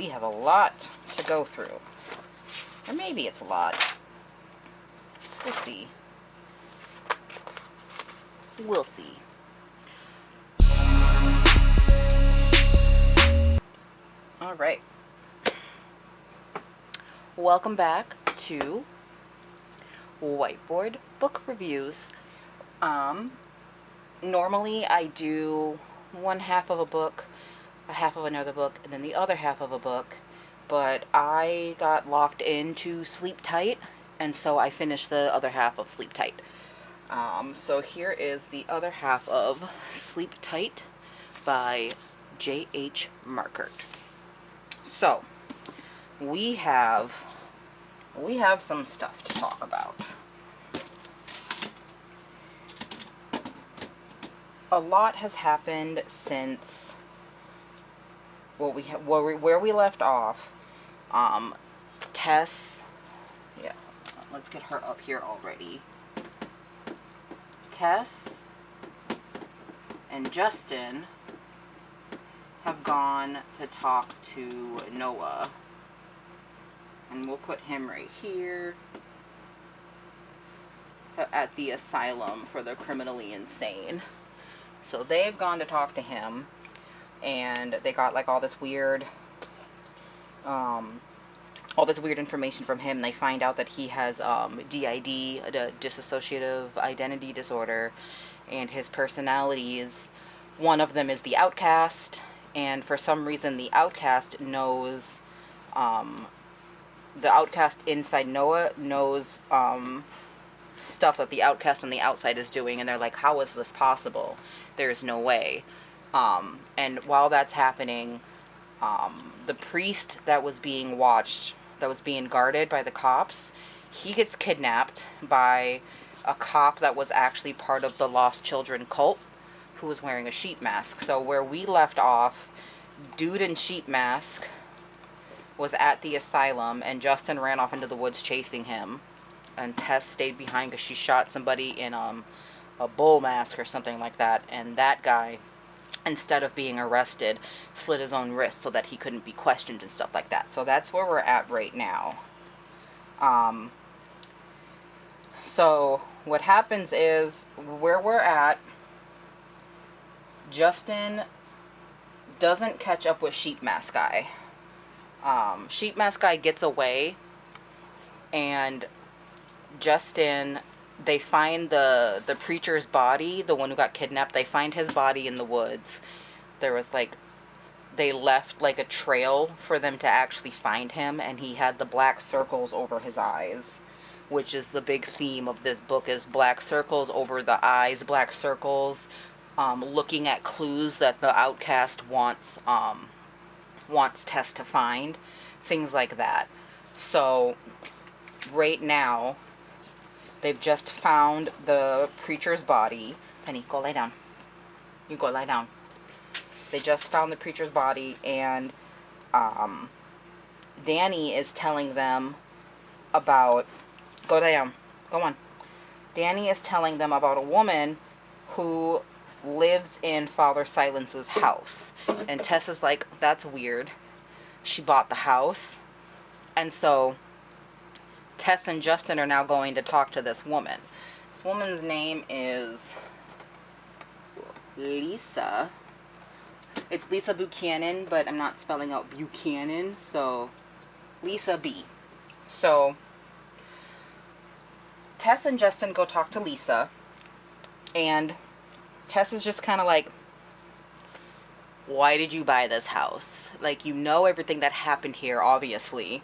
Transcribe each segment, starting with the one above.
we have a lot to go through. Or maybe it's a lot. We'll see. We'll see. All right. Welcome back to Whiteboard Book Reviews. Normally I do one half of a book, a half of another book, and then the other half of a book, but I got locked into Sleep Tight, and so I finished the other half of Sleep Tight. So here is the other half of Sleep Tight by J.H. Markert. So we have some stuff to talk about. A lot has happened since where we left off. Tess, yeah, let's get her up here already. Tess and Justin have gone to talk to Noah, and we'll put him right here at the asylum for the criminally insane. So they've gone to talk to him, and they got like all this weird information from him. They find out that he has DID, a dissociative identity disorder, and his personalities, one of them is the outcast, and for some reason the outcast knows, the outcast inside Noah knows stuff that the outcast on the outside is doing, and they're like, how is this possible? There's no way. And while that's happening, the priest that was being watched, that was being guarded by the cops, he gets kidnapped by a cop that was actually part of the Lost Children cult, who was wearing a sheep mask. So where we left off, dude in sheep mask was at the asylum, and Justin ran off into the woods chasing him, and Tess stayed behind because she shot somebody in a bull mask or something like that, and that guy, instead of being arrested, slit his own wrist so that he couldn't be questioned and stuff like that. So that's where we're at right now. So what happens is, where we're at, Justin doesn't catch up with Sheep Mask Guy. Sheep Mask Guy gets away, and Justin, they find the preacher's body, the one who got kidnapped. They find his body in the woods. There was like, they left like a trail for them to actually find him, and he had the black circles over his eyes, which is the big theme of this book, is black circles over the eyes, black circles, looking at clues that the outcast wants Tess to find, things like that. So right now, they've just found the preacher's body. Penny, go lie down. You go lie down. They just found the preacher's body, and Danny is telling them about... Go lie down. Go on. Danny is telling them about a woman who lives in Father Silence's house. And Tess is like, that's weird. She bought the house. And so Tess and Justin are now going to talk to this woman. This woman's name is Lisa. It's Lisa Buchanan, but I'm not spelling out Buchanan, so Lisa B. So Tess and Justin go talk to Lisa, and Tess is just kind of like, why did you buy this house? Like, you know everything that happened here, obviously.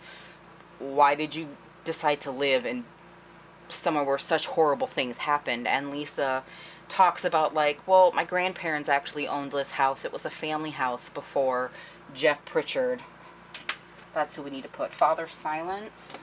Why did you decide to live in somewhere where such horrible things happened? And Lisa talks about, like, well, my grandparents actually owned this house. It was a family house before Jeff Pritchard. That's who we need to put. Father Silence.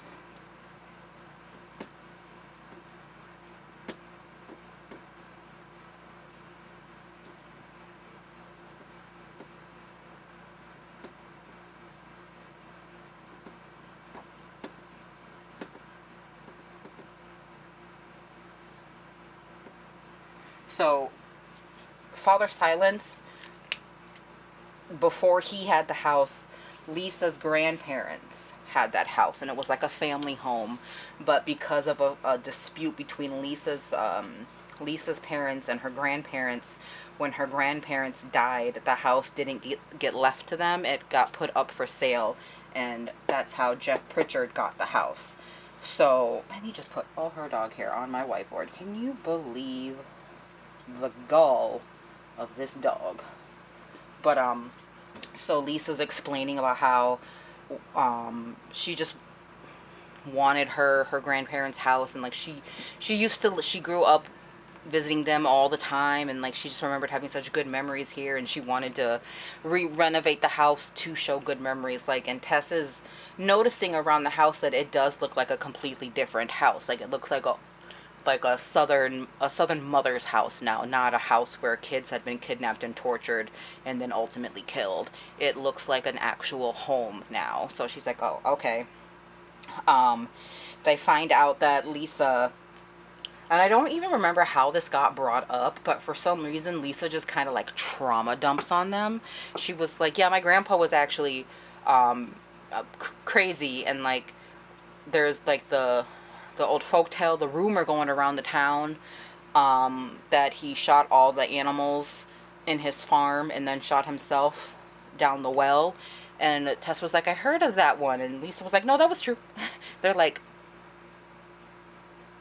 So, Father Silence, before he had the house, Lisa's grandparents had that house, and it was like a family home. But because of a dispute between Lisa's parents and her grandparents, when her grandparents died, the house didn't get left to them. It got put up for sale, and that's how Jeff Pritchard got the house. So, let me just put all her dog hair on my whiteboard. Can you believe the gall of this dog? But, so Lisa's explaining about how, she just wanted her grandparents' house, and like she grew up visiting them all the time, and like she just remembered having such good memories here, and she wanted to renovate the house to show good memories. Like, and Tess is noticing around the house that it does look like a completely different house. Like, it looks like a southern mother's house now, not a house where kids had been kidnapped and tortured and then ultimately killed. It looks like an actual home now. So she's like, oh, okay. They find out that Lisa, and I don't even remember how this got brought up, but for some reason Lisa just kind of like trauma dumps on them. She was like, yeah, my grandpa was actually crazy, and like there's like the old folktale, the rumor going around the town, that he shot all the animals in his farm and then shot himself down the well. And Tess was like, I heard of that one. And Lisa was like, no, that was true. They're like,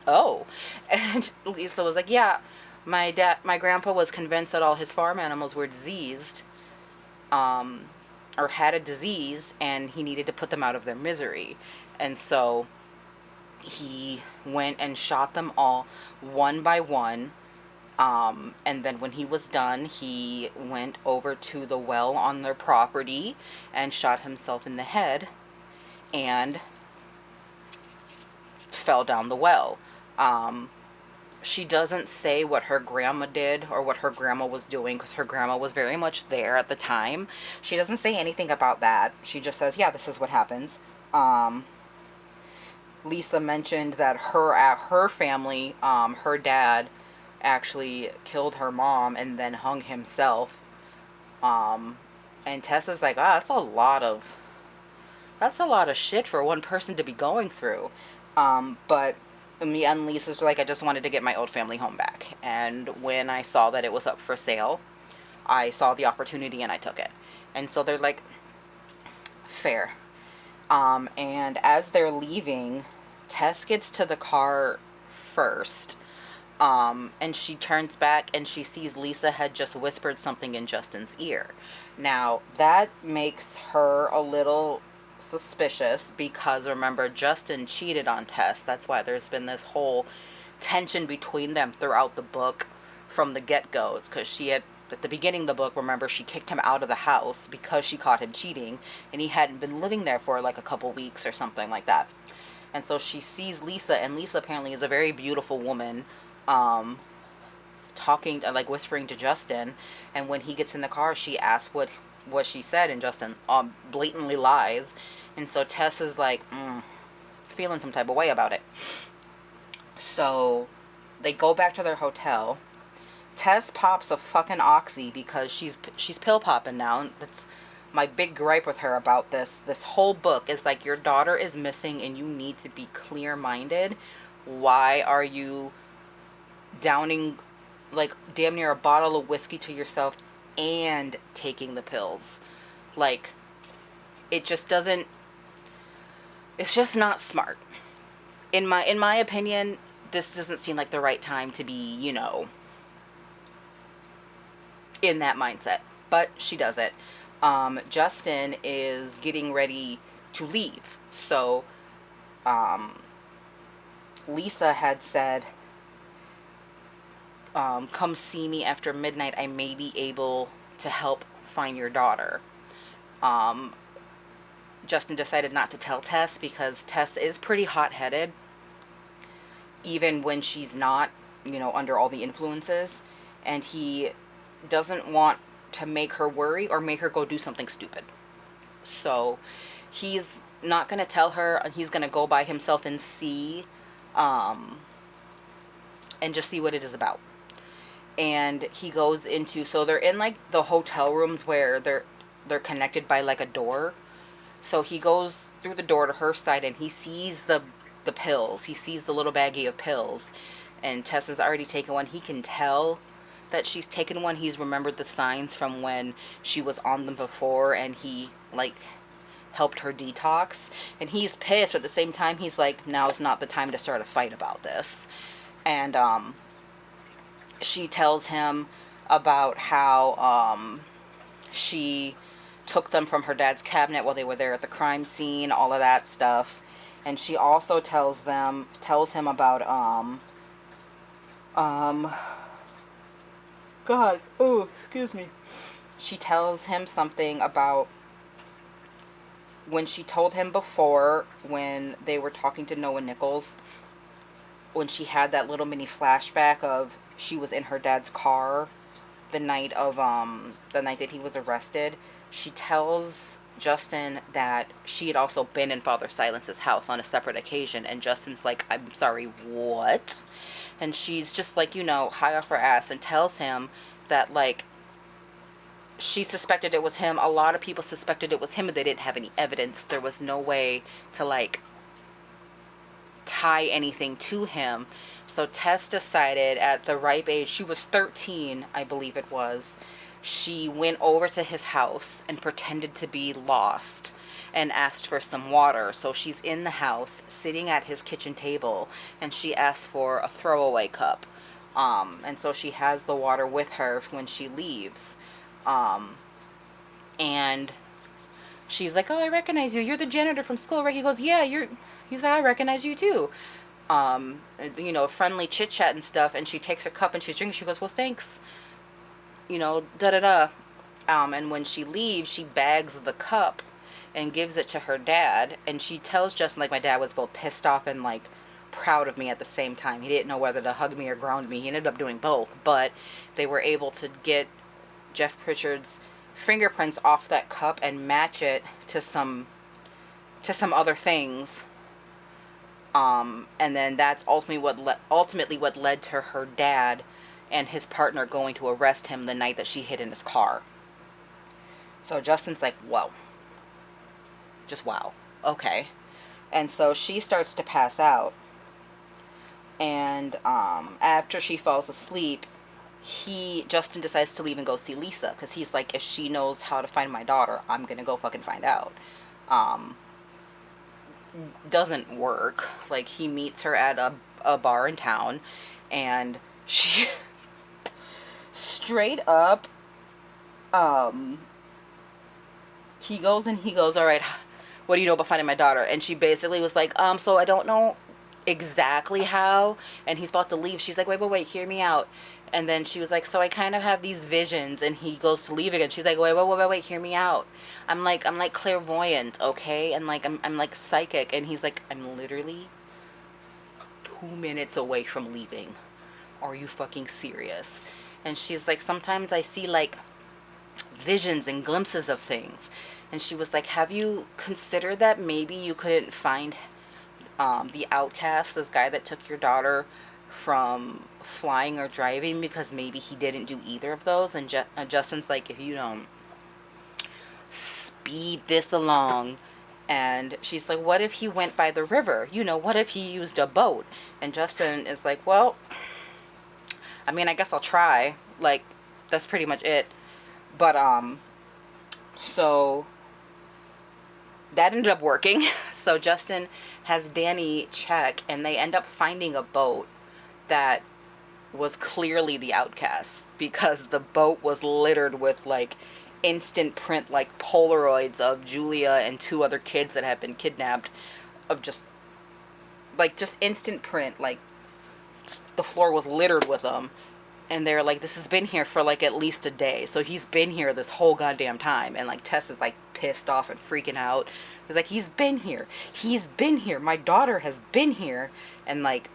oh. And Lisa was like, yeah, my grandpa was convinced that all his farm animals were diseased, or had a disease, and he needed to put them out of their misery. And so he went and shot them all one by one. And then when he was done, he went over to the well on their property and shot himself in the head and fell down the well. She doesn't say what her grandma did or what her grandma was doing, because her grandma was very much there at the time. She doesn't say anything about that. She just says, yeah, this is what happens. Lisa mentioned that her family, her dad actually killed her mom and then hung himself. And Tessa's like, that's a lot of shit for one person to be going through. But me and Lisa's like, I just wanted to get my old family home back. And when I saw that it was up for sale, I saw the opportunity and I took it. And so they're like, fair. And as they're leaving, Tess gets to the car first. And she turns back and she sees Lisa had just whispered something in Justin's ear. Now, that makes her a little suspicious, because remember, Justin cheated on Tess. That's why there's been this whole tension between them throughout the book from the get-go. It's because she had, at the beginning of the book, remember, she kicked him out of the house because she caught him cheating, and he hadn't been living there for like a couple weeks or something like that. And so she sees Lisa, and Lisa apparently is a very beautiful woman, talking, like whispering to Justin. And when he gets in the car, she asks what she said, and Justin blatantly lies. And so Tess is like, feeling some type of way about it. So they go back to their hotel. Tess pops a fucking oxy because she's pill popping now. That's my big gripe with her about this whole book, is like, your daughter is missing and you need to be clear-minded. Why are you downing like damn near a bottle of whiskey to yourself and taking the pills? Like, it just doesn't, it's just not smart. In my opinion, this doesn't seem like the right time to be, in that mindset. But she does it. Justin is getting ready to leave. So, Lisa had said, come see me after midnight. I may be able to help find your daughter. Justin decided not to tell Tess because Tess is pretty hot-headed, even when she's not, under all the influences. And he doesn't want to make her worry or make her go do something stupid. So he's not going to tell her. He's going to go by himself and see, and just see what it is about. And he goes into, so they're in like the hotel rooms where they're connected by like a door. So he goes through the door to her side, and he sees the pills. He sees the little baggie of pills, and Tessa's already taken one. He can tell that she's taken one. He's remembered the signs from when she was on them before, and he like helped her detox. And he's pissed, but at the same time he's like, now's not the time to start a fight about this. And she tells him about how she took them from her dad's cabinet while they were there at the crime scene, all of that stuff. And she also tells him about God, oh, excuse me. She tells him something about when she told him before, when they were talking to Noah Nichols, when she had that little mini flashback of she was in her dad's car the night that he was arrested. She tells Justin that she had also been in Father Silence's house on a separate occasion, and Justin's like, I'm sorry, what? And she's just like, high off her ass, and tells him that like she suspected it was him. A lot of people suspected it was him, but they didn't have any evidence. There was no way to like tie anything to him. So Tess decided at the ripe age, she was 13, I believe it was, she went over to his house and pretended to be lost and asked for some water. So she's in the house sitting at his kitchen table, and she asked for a throwaway cup. And so she has the water with her when she leaves. And she's like, oh, I recognize you. You're the janitor from school, right? He goes, yeah, he's like, I recognize you too. Friendly chit chat and stuff. And she takes her cup and she's drinking. She goes, well, thanks. Da-da-da. And when she leaves, she bags the cup and gives it to her dad. And she tells Justin, like, my dad was both pissed off and, like, proud of me at the same time. He didn't know whether to hug me or ground me. He ended up doing both. But they were able to get Jeff Pritchard's fingerprints off that cup and match it to some other things. And then that's ultimately what led to her dad and his partner going to arrest him the night that she hid in his car. So Justin's like, whoa. Just wow. Okay. And so she starts to pass out. And after she falls asleep, Justin decides to leave and go see Lisa, because he's like, if she knows how to find my daughter, I'm gonna go fucking find out. Doesn't work. Like, he meets her at a bar in town, and she straight up, he goes, all right, what do you know about finding my daughter? And she basically was like, so I don't know exactly how. And he's about to leave. She's like, wait, hear me out. And then she was like, so I kind of have these visions. And he goes to leave again. She's like, wait, hear me out. I'm like clairvoyant, okay? And like, I'm like psychic. And he's like, I'm literally 2 minutes away from leaving. Are you fucking serious? And she's like, sometimes I see like visions and glimpses of things. And she was like, have you considered that maybe you couldn't find the outcast, this guy that took your daughter from flying or driving, because maybe he didn't do either of those? And Justin's like, if you don't speed this along. And she's like, what if he went by the river? What if he used a boat? And Justin is like, well, I mean, I guess I'll try. Like, that's pretty much it. But so that ended up working. So Justin has Danny check, and they end up finding a boat that was clearly the outcast, because the boat was littered with like instant print, like Polaroids of Julia and 2 other kids that had been kidnapped, of just instant print, like the floor was littered with them. And they're like, this has been here for like at least a day. So he's been here this whole goddamn time. And like Tess is like pissed off and freaking out. He's like, he's been here. My daughter has been here. And like,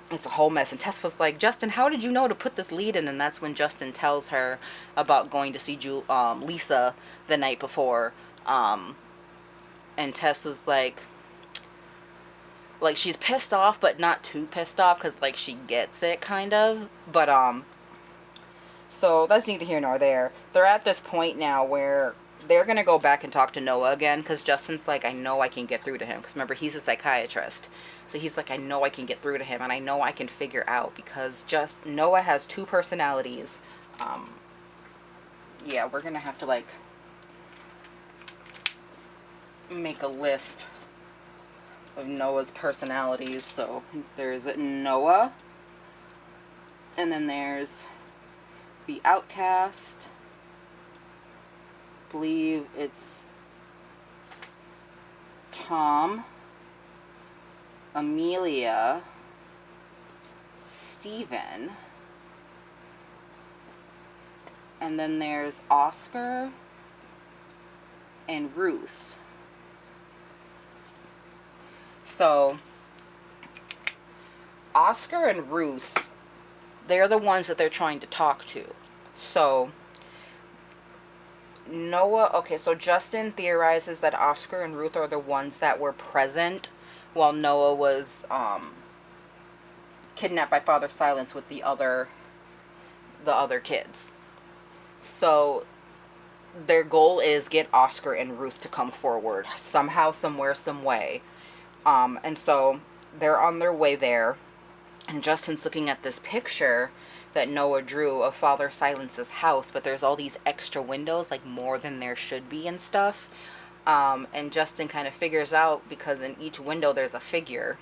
it's a whole mess. And Tess was like, Justin, how did you know to put this lead in? And that's when Justin tells her about going to see Lisa the night before. And Tess was like, she's pissed off, but not too pissed off, because like she gets it kind of. But so that's neither here nor there. They're at this point now where they're going to go back and talk to Noah again, because Justin's like, I know I can get through to him. Because remember, he's a psychiatrist. So he's like, I know I can get through to him, and I know I can figure out, because just Noah has 2 personalities. Yeah, we're going to have to, like, make a list of Noah's personalities. So there's Noah, and then there's the outcast. I believe it's Tom, Amelia, Steven, and then there's Oscar and Ruth. So Oscar and Ruth, they're the ones that they're trying to talk to. So Noah, okay, so Justin theorizes that Oscar and Ruth are the ones that were present while Noah was kidnapped by Father Silence with the other kids. So their goal is get Oscar and Ruth to come forward somehow, somewhere, some way. And so they're on their way there, and Justin's looking at this picture that Noah drew of Father Silence's house, but there's all these extra windows, like more than there should be and stuff. And Justin kind of figures out, because in each window there's a figure.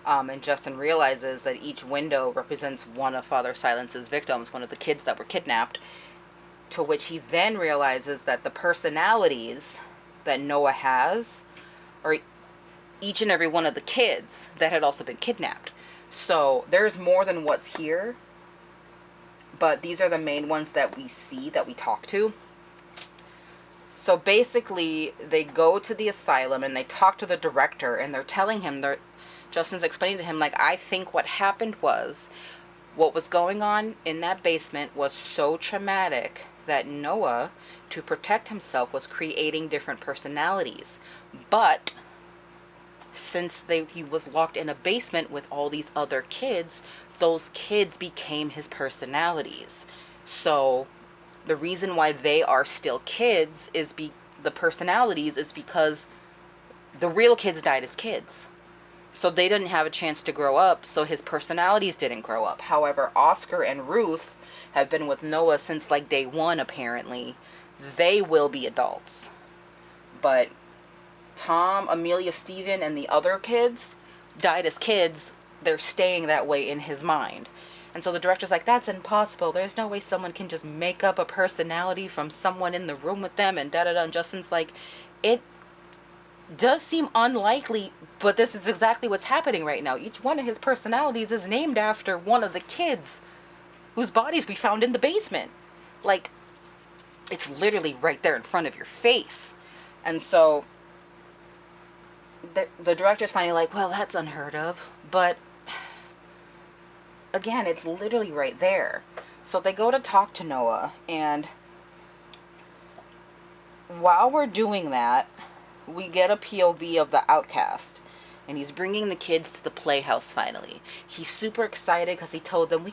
And Justin realizes that each window represents one of Father Silence's victims, one of the kids that were kidnapped. To which he then realizes that the personalities that Noah has are each and every one of the kids that had also been kidnapped. So there's more than what's here, but these are the main ones that we see, that we talk to. So basically, they go to the asylum and they talk to the director, and they're telling him, Justin's explaining to him, like, I think what happened was, what was going on in that basement was so traumatic that Noah, to protect himself, was creating different personalities. But since he was locked in a basement with all these other kids, those kids became his personalities. So the reason why they are still kids is the personalities is because the real kids died as kids. So they didn't have a chance to grow up, so his personalities didn't grow up. However, Oscar and Ruth have been with Noah since like day 1, apparently. They will be adults. But Tom, Amelia, Steven, and the other kids died as kids. They're staying that way in his mind. And so the director's like, that's impossible. There's no way someone can just make up a personality from someone in the room with them and da-da-da. And Justin's like, it does seem unlikely, but this is exactly what's happening right now. Each one of his personalities is named after one of the kids whose bodies we found in the basement. Like, it's literally right there in front of your face. And so the director's finally like, well, that's unheard of. But again, it's literally right there. So they go to talk to Noah, and while we're doing that, we get a POV of the outcast, and he's bringing the kids to the playhouse finally. He's super excited because he told them,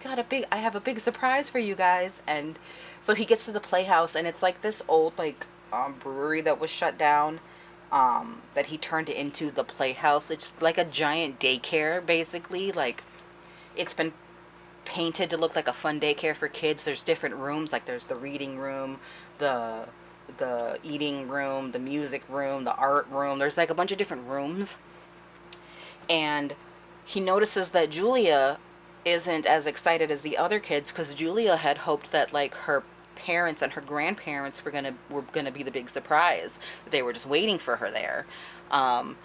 I have a big surprise for you guys. And so he gets to the playhouse, and it's like this old brewery that was shut down, that he turned it into the playhouse. It's like a giant daycare, basically. Like, it's been painted to look like a fun daycare for kids. There's different rooms, like there's the reading room, the eating room, the music room, the art room. There's like a bunch of different rooms. And he notices that Julia isn't as excited as the other kids, because Julia had hoped that like her parents and her grandparents were gonna be the big surprise. They were just waiting for her there. And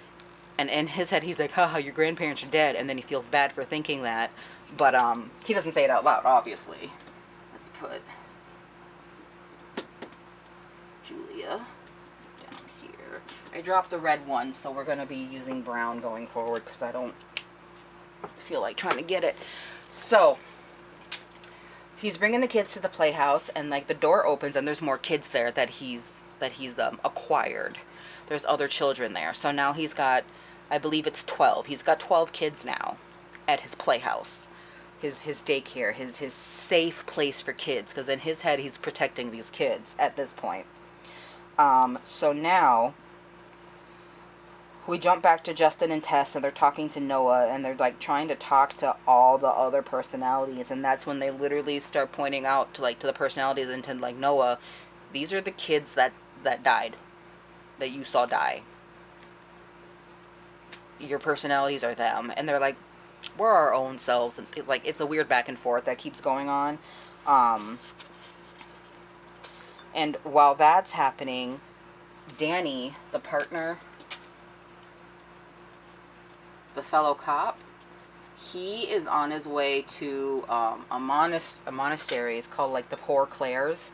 in his head, he's like, haha, your grandparents are dead. And then he feels bad for thinking that. But he doesn't say it out loud, obviously. Let's put Julia down here. I dropped the red one, so we're going to be using brown going forward because I don't feel like trying to get it. So he's bringing the kids to the playhouse, and like the door opens and there's more kids there that he's acquired. There's other children there. So now he's got, I believe it's 12. He's got 12 kids now at his playhouse. His daycare, his safe place for kids, because in his head he's protecting these kids at this point. So now we jump back to Justin and Tess, and they're talking to Noah, and they're like trying to talk to all the other personalities, and that's when they literally start pointing out to like to the personalities and to like Noah, these are the kids that died, that you saw die. Your personalities are them, and they're like, we're our own selves, and it's a weird back and forth that keeps going on. And while that's happening, Danny, the partner, the fellow cop, he is on his way to a monastery. It's called like the Poor Clares.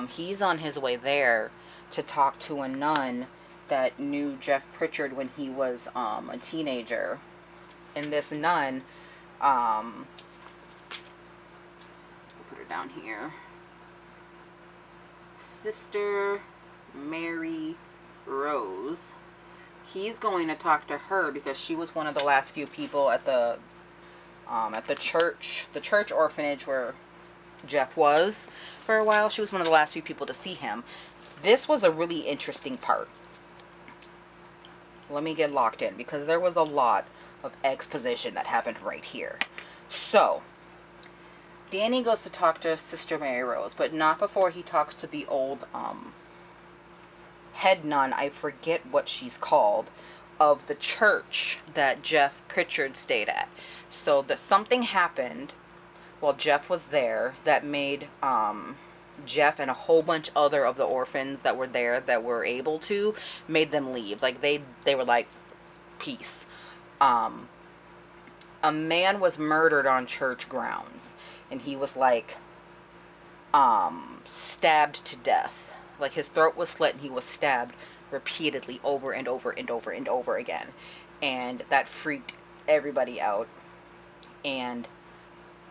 He's on his way there to talk to a nun that knew Jeff Pritchard when he was a teenager. And this nun, I'll put her down here, Sister Mary Rose. He's going to talk to her because she was one of the last few people at the church orphanage where Jeff was for a while. She was one of the last few people to see him. This was a really interesting part. Let me get locked in because there was a lot of exposition that happened right here. So, Danny goes to talk to Sister Mary Rose, but not before he talks to the old head nun, I forget what she's called, of the church that Jeff Pritchard stayed at. So something happened while Jeff was there that made Jeff and a whole bunch other of the orphans that were there that were able to, made them leave. Like they were like, peace. A man was murdered on church grounds, and he was like stabbed to death. Like his throat was slit and he was stabbed repeatedly over and over and over and over again. And that freaked everybody out. And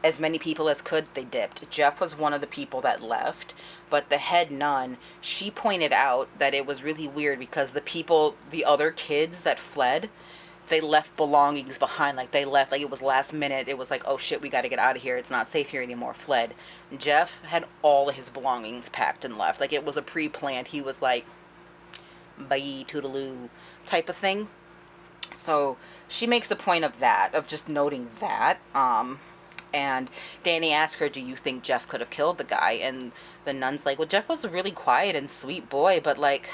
as many people as could, they dipped. Jeff was one of the people that left. But the head nun, she pointed out that it was really weird because the other kids that fled, they left belongings behind. Like they left, like it was last minute. It was like, oh shit, we got to get out of here. It's not safe here anymore. Fled. Jeff had all of his belongings packed and left. Like it was a pre-planned. He was like, bye, toodaloo type of thing. So she makes a point of that, of just noting that. And Danny asks her, do you think Jeff could have killed the guy? And the nun's like, well, Jeff was a really quiet and sweet boy, but like,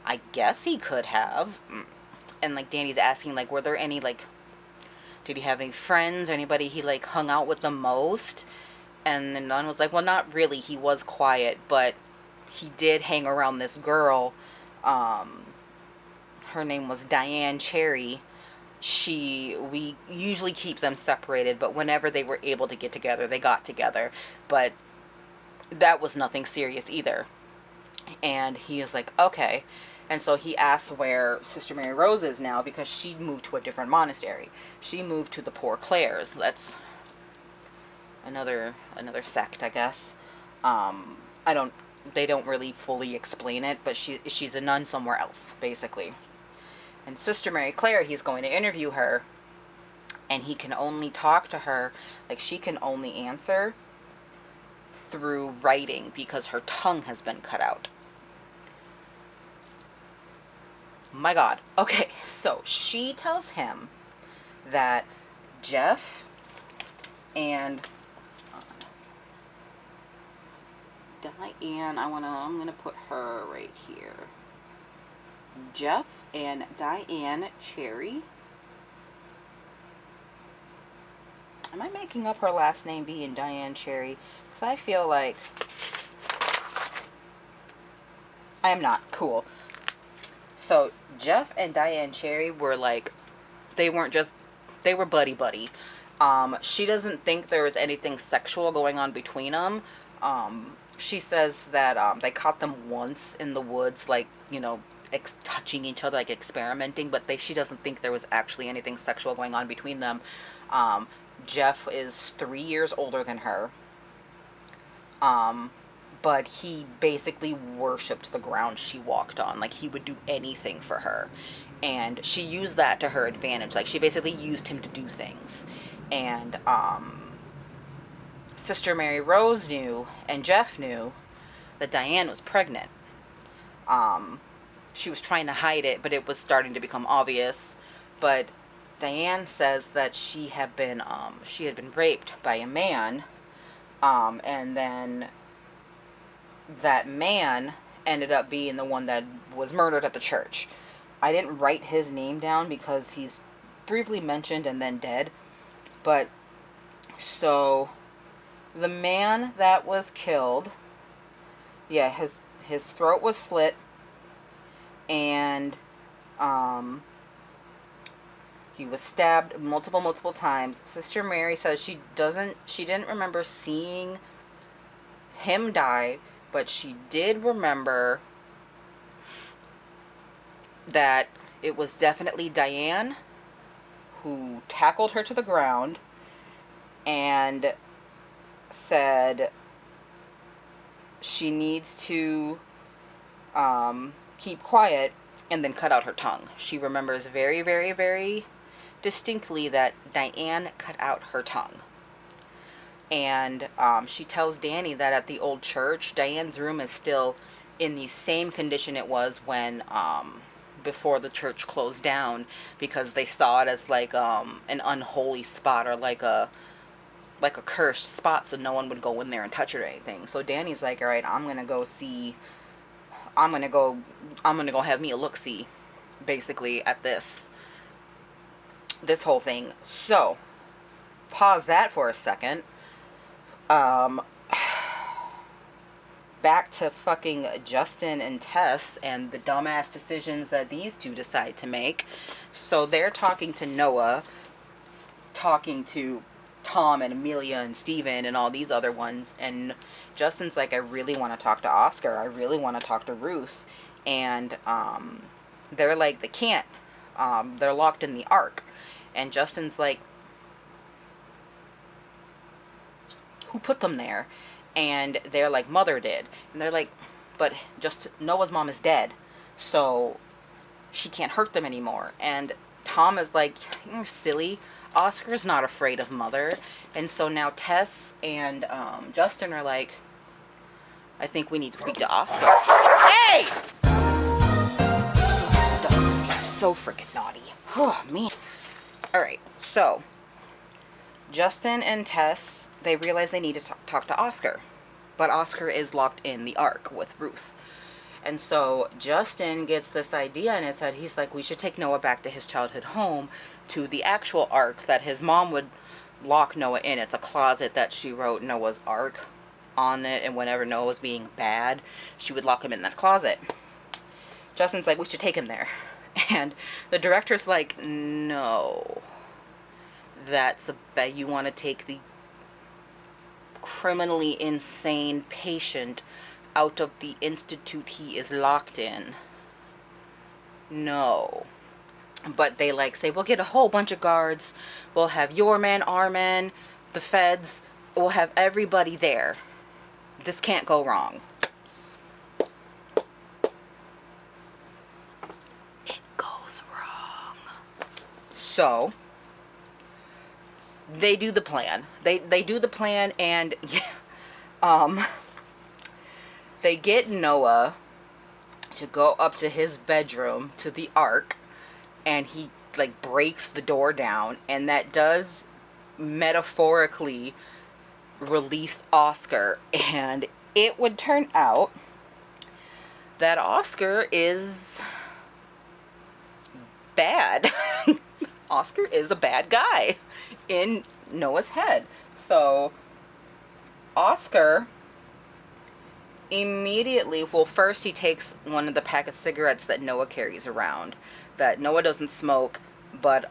I guess he could have. And like Danny's asking, like, were there any, like, did he have any friends or anybody he like hung out with the most? And the nun was like, well, not really. He was quiet, but he did hang around this girl. Her name was Diane Cherry. We usually keep them separated, but whenever they were able to get together, they got together. But that was nothing serious either. And he is like, okay. And so he asks where Sister Mary Rose is now because she moved to a different monastery. She moved to the Poor Clares. That's another sect, I guess. They don't really fully explain it, but she's a nun somewhere else, basically. And Sister Mary Claire, he's going to interview her, and he can only talk to her, like she can only answer through writing because her tongue has been cut out. My God. Okay, so she tells him that Jeff and Diane, I'm gonna put her right here. Jeff and Diane Cherry. Am I making up her last name being Diane Cherry? Because I feel like I am not. Cool. So Jeff and Diane Cherry were like, they were buddy. She doesn't think there was anything sexual going on between them. She says that they caught them once in the woods, like, you know, touching each other, like experimenting, but she doesn't think there was actually anything sexual going on between them. Jeff is 3 years older than her. But he basically worshipped the ground she walked on. Like, he would do anything for her. And she used that to her advantage. Like, she basically used him to do things. And, Sister Mary Rose knew, and Jeff knew, that Diane was pregnant. She was trying to hide it, but it was starting to become obvious. But Diane says that she had been raped by a man, and then that man ended up being the one that was murdered at the church. I didn't write his name down because he's briefly mentioned and then dead. But so the man that was killed, yeah, his throat was slit, and he was stabbed multiple times. Sister Mary says she didn't remember seeing him die, but she did remember that it was definitely Diane who tackled her to the ground and said she needs to keep quiet, and then cut out her tongue. She remembers very, very, very distinctly that Diane cut out her tongue. And she tells Danny that at the old church, Diane's room is still in the same condition it was when before the church closed down, because they saw it as like an unholy spot, or like a cursed spot, so no one would go in there and touch it or anything. So Danny's like, all right, I'm gonna go have me a look-see, basically, at this whole thing. So pause that for a second. Back to fucking Justin and Tess and the dumbass decisions that these two decide to make. So they're talking to Noah, talking to Tom and Amelia and Steven and all these other ones, and Justin's like, I really want to talk to Oscar, I really want to talk to Ruth. And they're like, they can't, they're locked in the ark. And Justin's like, who put them there? And they're like, Mother did. And they're like, but just Noah's mom is dead, so she can't hurt them anymore. And Tom is like, you're silly, Oscar's not afraid of Mother. And so now Tess and Justin are like, I think we need to speak to Oscar. Hey! Dogs are just so freaking naughty. Oh, man. Alright, so Justin and Tess, they realize they need to talk to Oscar. But Oscar is locked in the ark with Ruth. And so Justin gets this idea in his head. He's like, we should take Noah back to his childhood home, to the actual ark that his mom would lock Noah in. It's a closet that she wrote Noah's ark on it, and whenever Noah was being bad, she would lock him in that closet. Justin's like, we should take him there. And the director's like, no. That's you want to take the criminally insane patient out of the institute he is locked in. No. But they like say, we'll get a whole bunch of guards, we'll have your men, our men, the feds, we'll have everybody there. This can't go wrong. It goes wrong. So they do the plan. They do the plan, and they get Noah to go up to his bedroom, to the ark, and he like breaks the door down, and that does metaphorically release Oscar. And it would turn out that Oscar is bad. Oscar is a bad guy in Noah's head. So Oscar immediately, well, first he takes one of the pack of cigarettes that Noah carries around, that Noah doesn't smoke, but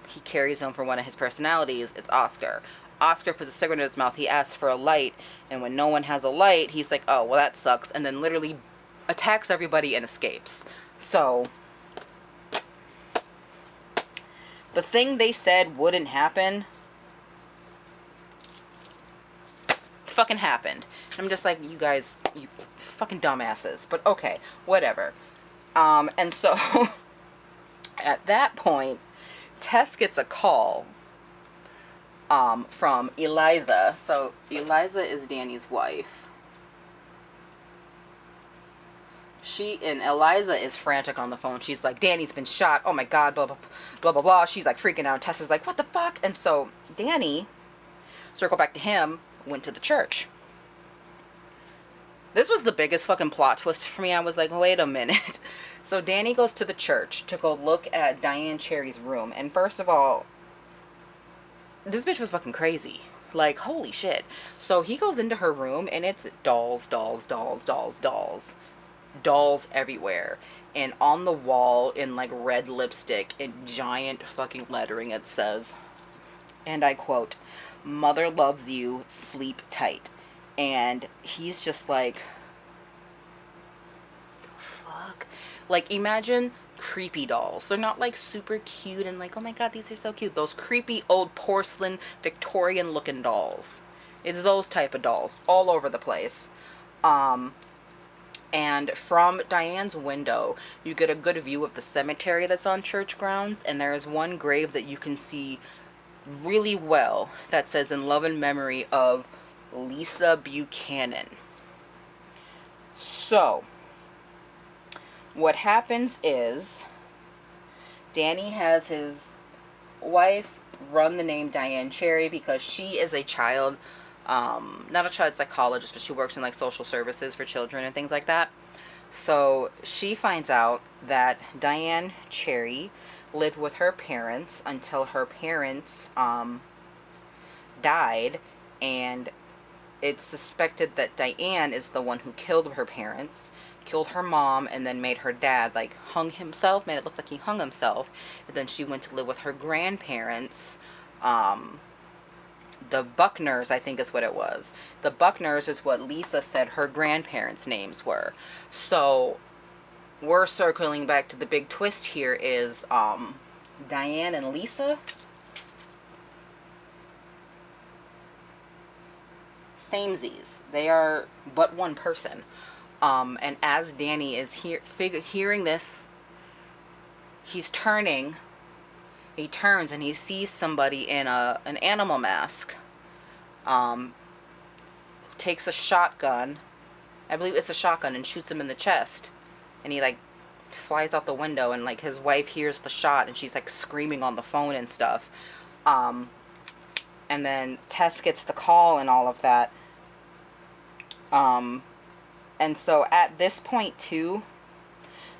he carries them for one of his personalities. It's Oscar. Oscar puts a cigarette in his mouth. He asks for a light, and when no one has a light, he's like, oh, well, that sucks, and then literally attacks everybody and escapes. So the thing they said wouldn't happen fucking happened. I'm just like, you guys, you fucking dumbasses. But okay, whatever. And so at that point, Tess gets a call from Eliza. So Eliza is Danny's wife. and Eliza is frantic on the phone. She's like, Danny's been shot. Oh my God, blah, blah, blah, blah, blah. She's like freaking out. Tessa's like, what the fuck? And so Danny, circle back to him, went to the church. This was the biggest fucking plot twist for me. I was like, wait a minute. So Danny goes to the church to go look at Diane Cherry's room. And first of all, this bitch was fucking crazy. Like, holy shit. So he goes into her room and it's dolls, dolls, dolls, dolls, dolls. Dolls everywhere. And on the wall in like red lipstick in giant fucking lettering it says, and I quote, "Mother loves you, sleep tight." And he's just like, the fuck? Like, imagine creepy dolls. They're not like super cute and like, oh my God, these are so cute. Those creepy old porcelain Victorian looking dolls. It's those type of dolls all over the place. And from Diane's window, you get a good view of the cemetery that's on church grounds. And there is one grave that you can see really well that says, "In love and memory of Lisa Buchanan." So what happens is Danny has his wife run the name Diane Cherry because she is a child, not a child psychologist, but she works in like social services for children and things like that. So she finds out that Diane Cherry lived with her parents until her parents died, and it's suspected that Diane is the one who killed her parents, killed her mom, and then made her dad like hung himself, made it look like he hung himself. And then she went to live with her grandparents, the Buckners, I think is what it was. The Buckners is what Lisa said her grandparents' names were. So we're circling back to the big twist here is Diane and Lisa, samesies. They are but one person. And as Danny is hearing this, he's turning. He turns and he sees somebody in an animal mask. Takes a shotgun. I believe it's a shotgun, and shoots him in the chest. And he like flies out the window, and like his wife hears the shot and she's like screaming on the phone and stuff. And then Tess gets the call and all of that. And so at this point too,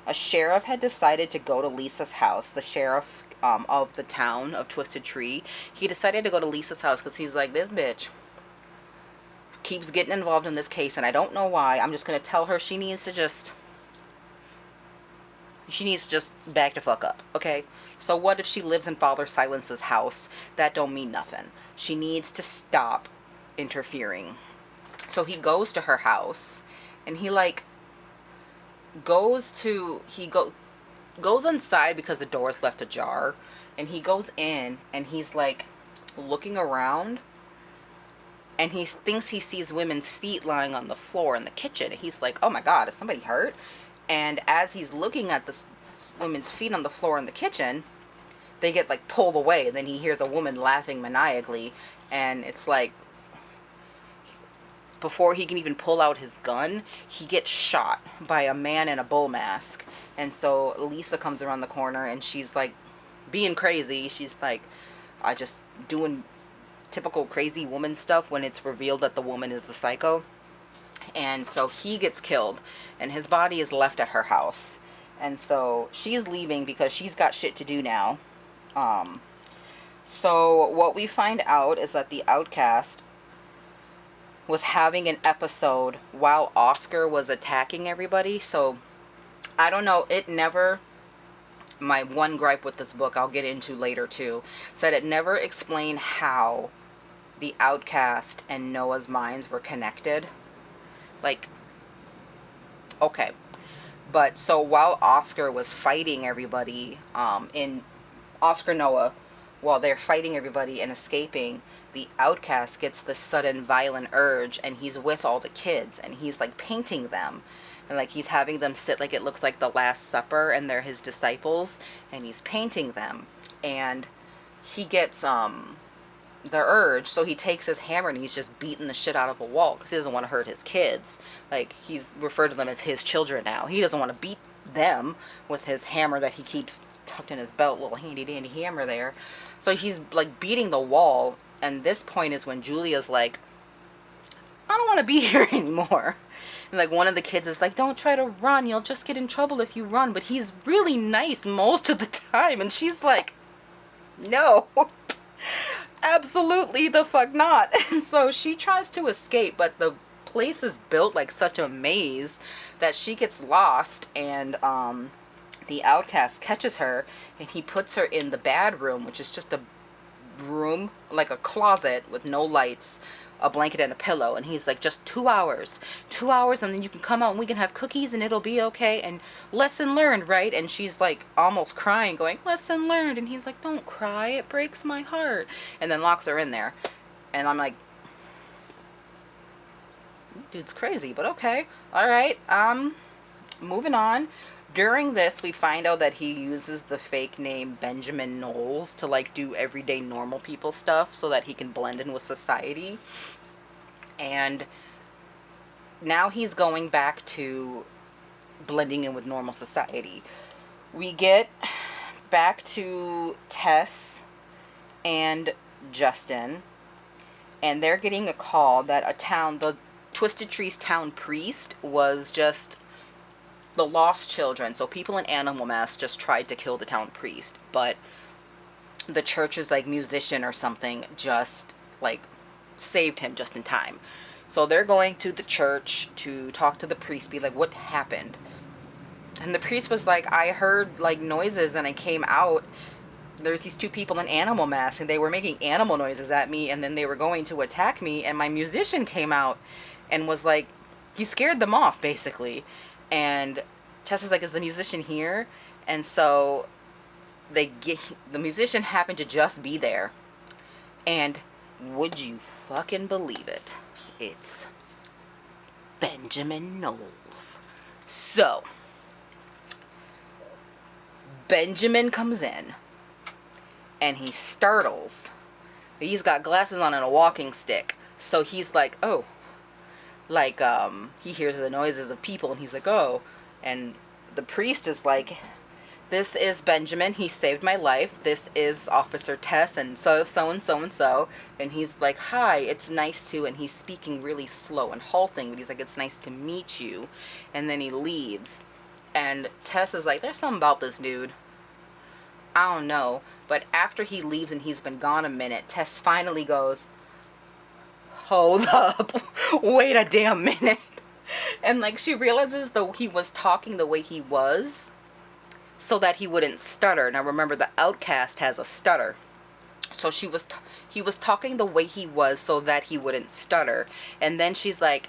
a sheriff had decided to go to Lisa's house. The sheriff of the town of Twisted Tree. He decided to go to Lisa's house because he's like, this bitch keeps getting involved in this case and I don't know why. I'm just going to tell her she needs to just back the fuck up, okay? So what if she lives in Father Silence's house? That don't mean nothing. She needs to stop interfering. So he goes to her house and he like goes inside because the door is left ajar, and he goes in and he's like looking around and he thinks he sees women's feet lying on the floor in the kitchen. He's like, oh my God, is somebody hurt? And as he's looking at this women's feet on the floor in the kitchen, they get like pulled away, and then he hears a woman laughing maniacally, and it's like before he can even pull out his gun, he gets shot by a man in a bull mask. And so Lisa comes around the corner and she's like being crazy. She's like just doing typical crazy woman stuff when it's revealed that the woman is the psycho. And so he gets killed and his body is left at her house. And so she's leaving because she's got shit to do now. So what we find out is that the Outcast was having an episode while Oscar was attacking everybody. So I don't know, my one gripe with this book I'll get into later too, said it never explained how the Outcast and Noah's minds were connected. Like, okay. But so while Oscar was fighting everybody, in Oscar Noah, while they're fighting everybody and escaping, the Outcast gets this sudden violent urge and he's with all the kids and he's like painting them. And like he's having them sit like it looks like the Last Supper and they're his disciples, and he's painting them. And he gets the urge, so he takes his hammer and he's just beating the shit out of a wall because he doesn't want to hurt his kids. Like, he's referred to them as his children now. He doesn't want to beat them with his hammer that he keeps tucked in his belt, little handy dandy hammer there. So he's like beating the wall, and this point is when Julia's like, I don't want to be here anymore. And like, one of the kids is like, don't try to run, you'll just get in trouble if you run. But he's really nice most of the time. And she's like, no, absolutely the fuck not. And so she tries to escape, but the place is built like such a maze that she gets lost. And the outcast catches her, and he puts her in the bad room, which is just a room, like a closet with no lights, a blanket and a pillow. And he's like, just 2 hours, and then you can come out and we can have cookies and it'll be okay, and lesson learned, right? And she's like almost crying, going, lesson learned. And he's like, don't cry, it breaks my heart. And then locks her in there. And I'm like, dude's crazy, but okay, all right. Moving on. During this, we find out that he uses the fake name Benjamin Knowles to like do everyday normal people stuff so that he can blend in with society. And now he's going back to blending in with normal society. We get back to Tess and Justin, and they're getting a call that the Twisted Trees town priest was just the lost children. So people in Animal Mask just tried to kill the town priest, but the church's like musician or something just like saved him just in time. So they're going to the church to talk to the priest, be like, what happened? And the priest was like, I heard like noises and I came out. There's these two people in Animal Mask and they were making animal noises at me, and then they were going to attack me, and my musician came out and was like, he scared them off basically. And Tessa's like, is the musician here? And so the musician happened to just be there. And would you fucking believe it? It's Benjamin Knowles. So Benjamin comes in and he startles. He's got glasses on and a walking stick. So he's like, oh, like, he hears the noises of people, and he's like, oh. And the priest is like, this is Benjamin, he saved my life, this is Officer Tess, and so and so and so. And he's like, hi, it's nice to, and he's speaking really slow and halting, but he's like, it's nice to meet you. And then he leaves, and Tess is like, there's something about this dude, I don't know. But after he leaves and he's been gone a minute, Tess finally goes, hold up, wait a damn minute. And like, she realizes though he was talking the way he was so that he wouldn't stutter. Now remember, the outcast has a stutter, so he was talking the way he was so that he wouldn't stutter. And then she's like,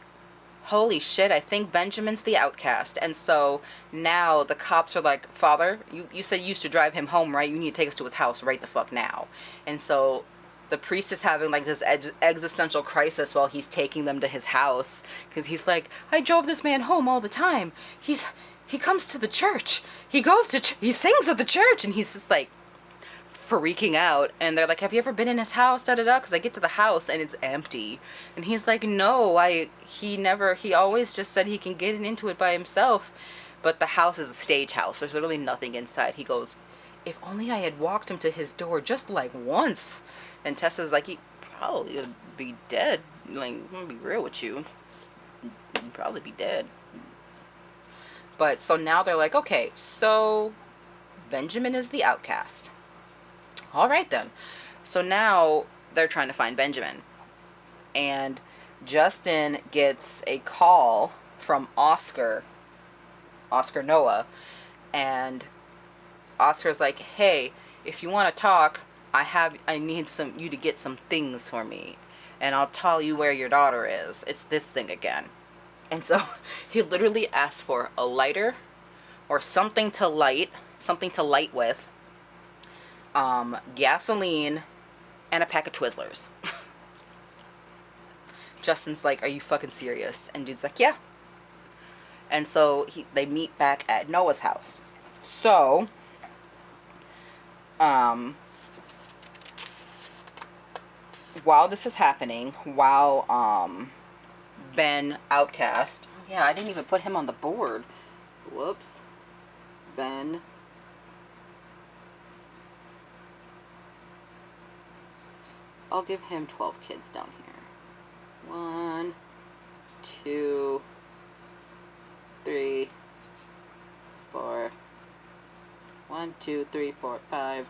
holy shit, I think Benjamin's the outcast. And so now the cops are like, Father, you said you used to drive him home, right? You need to take us to his house right the fuck now. And so the priest is having like this existential crisis while he's taking them to his house, because he's like, I drove this man home all the time. He comes to the church. He goes to he sings at the church, and he's just like freaking out. And they're like, have you ever been in his house? Da da da. Because I get to the house and it's empty. And he's like, no, he always just said he can get into it by himself. But the house is a stage house. There's literally nothing inside. He goes, if only I had walked him to his door just like once. And Tessa's like, he probably would be dead. Like, I'm gonna be real with you. He'd probably be dead. But so now they're like, okay, so Benjamin is the outcast. All right then. So now they're trying to find Benjamin. And Justin gets a call from Oscar Noah. And Oscar's like, hey, if you want to talk, I need you to get some things for me, and I'll tell you where your daughter is. It's this thing again. And so he literally asks for a lighter or something to light with, gasoline, and a pack of Twizzlers. Justin's like, are you fucking serious? And dude's like, yeah. And so they meet back at Noah's house. So while this is happening, while Ben Outcast, yeah, I didn't even put him on the board. Whoops. Ben. I'll give him 12 kids down here. 1, 2, 3, 4. 1, 2, 3, 4, 5,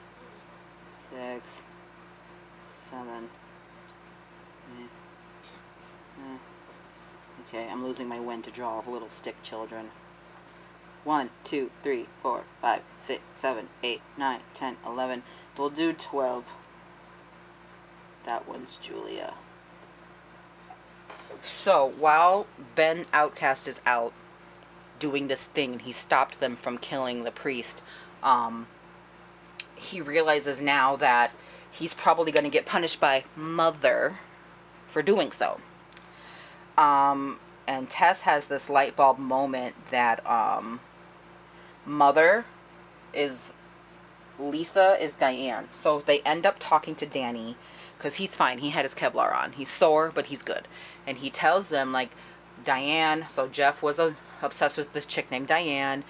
6, 7. Okay, I'm losing my wind to draw little stick children. 1, 2, 3, 4, 5, 6, 7, 8, 9, 10, 11. We'll do 12. That one's Julia. So while Ben Outcast is out doing this thing, and he stopped them from killing the priest, he realizes now that he's probably going to get punished by Mother for doing so. And Tess has this light bulb moment that Mother is Lisa is Diane. So they end up talking to Danny, because he's fine. He had his Kevlar on. He's sore, but he's good. And he tells them, like, Diane, so Jeff was obsessed with this chick named Diane,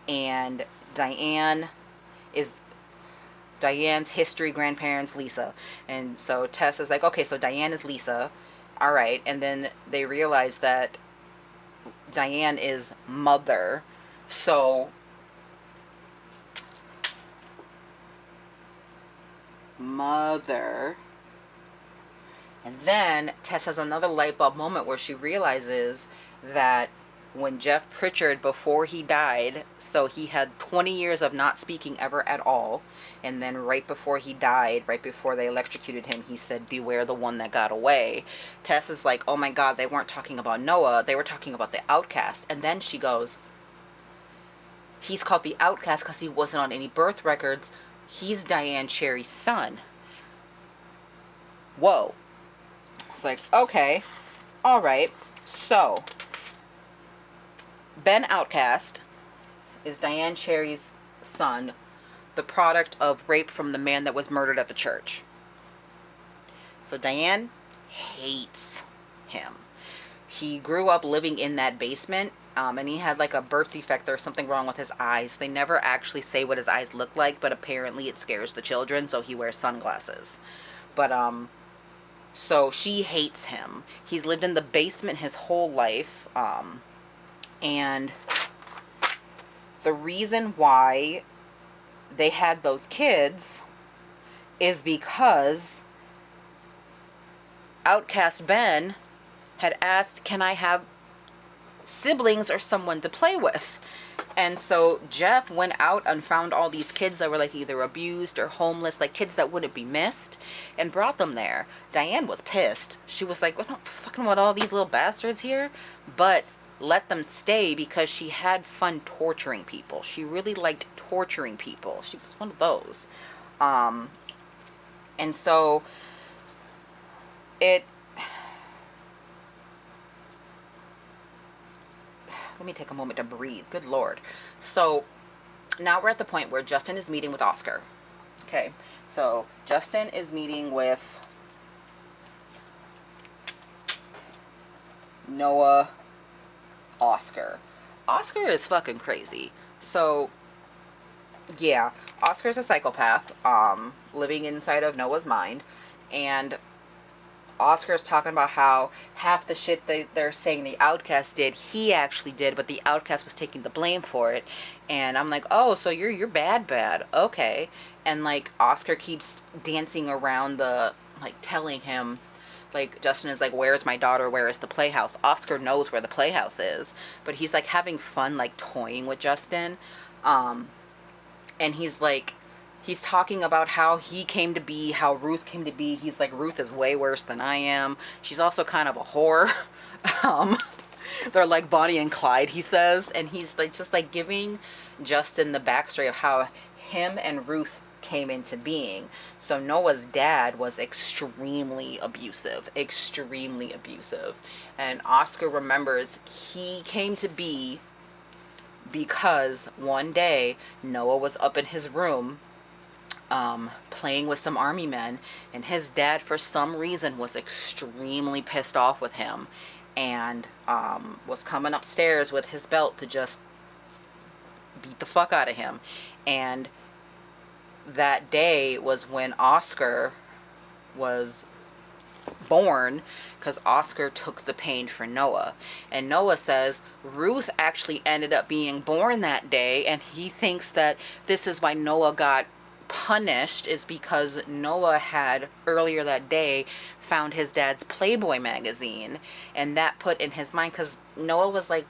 and Diane is Diane's history grandparents, Lisa. And so Tess is like, okay, so Diane is Lisa. All right. And then they realize that Diane is Mother. So Mother. And then Tess has another light bulb moment where she realizes that when Jeff Pritchard, before he died, so he had 20 years of not speaking ever at all, and then right before he died, right before they electrocuted him, he said, beware the one that got away. Tess is like, oh my God, they weren't talking about Noah, they were talking about the outcast. And then she goes, he's called the outcast because he wasn't on any birth records. He's Diane Cherry's son. Whoa. It's like, okay, all right. So Ben Outcast is Diane Cherry's son, the product of rape from the man that was murdered at the church. So Diane hates him. He grew up living in that basement, and he had like a birth defect or something wrong with his eyes. They never actually say what his eyes look like, but apparently it scares the children, so he wears sunglasses. But so she hates him. He's lived in the basement his whole life, and the reason why they had those kids is because Outcast Ben had asked, can I have siblings or someone to play with? And so Jeff went out and found all these kids that were like either abused or homeless, like kids that wouldn't be missed, and brought them there. Diane was pissed. She was like, well, I'm not fucking with all these little bastards here, but let them stay because she had fun torturing people. She really liked torturing people. She was one of those. And so let me take a moment to breathe. Good Lord. So now we're at the point where Justin is meeting with Oscar. Okay. So Justin is meeting with Noah, Oscar. Oscar is fucking crazy. So yeah, Oscar's a psychopath, living inside of Noah's mind, and Oscar's talking about how half the shit they're saying the outcast did, he actually did, but the outcast was taking the blame for it. And I'm like, oh, so you're bad, okay. And like Oscar keeps dancing around like telling him, like Justin is like, where's my daughter, where is the playhouse? Oscar knows where the playhouse is, but he's like having fun, like toying with Justin. And he's like, he's talking about how he came to be, how Ruth came to be. He's like, Ruth is way worse than I am. She's also kind of a whore. They're like Bonnie and Clyde, he says. And he's like, just like giving Justin the backstory of how him and Ruth came into being. So Noah's dad was extremely abusive. And Oscar remembers he came to be because one day Noah was up in his room playing with some army men, and his dad, for some reason, was extremely pissed off with him, and was coming upstairs with his belt to just beat the fuck out of him. And that day was when Oscar was born, because Oscar took the pain for Noah. And Noah says Ruth actually ended up being born that day, and he thinks that this is why Noah got punished, is because Noah had earlier that day found his dad's Playboy magazine, and that put in his mind, because Noah was like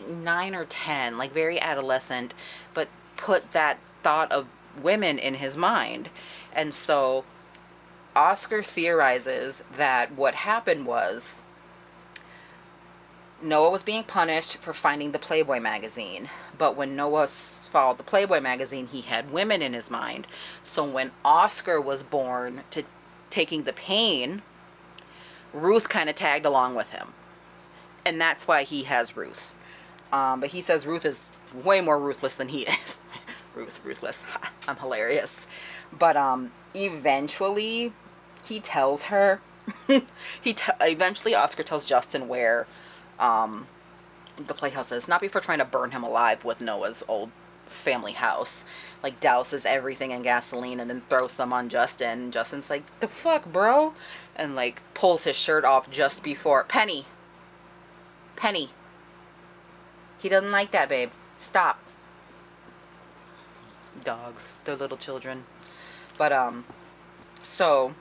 9 or 10, like very adolescent, but put that thought of women in his mind. And so Oscar theorizes that what happened was Noah was being punished for finding the Playboy magazine. But when Noah followed the Playboy magazine, he had women in his mind. So when Oscar was born to taking the pain, Ruth kind of tagged along with him. And that's why he has Ruth. But he says Ruth is way more ruthless than he is. Ruthless. I'm hilarious. But eventually he tells her, eventually Oscar tells Justin where the playhouse is. Not before trying to burn him alive with Noah's old family house. Like, douses everything in gasoline and then throws some on Justin. Justin's like, the fuck, bro? And, like, pulls his shirt off just before. Penny. He doesn't like that, babe. Stop. Dogs. They're little children. But, so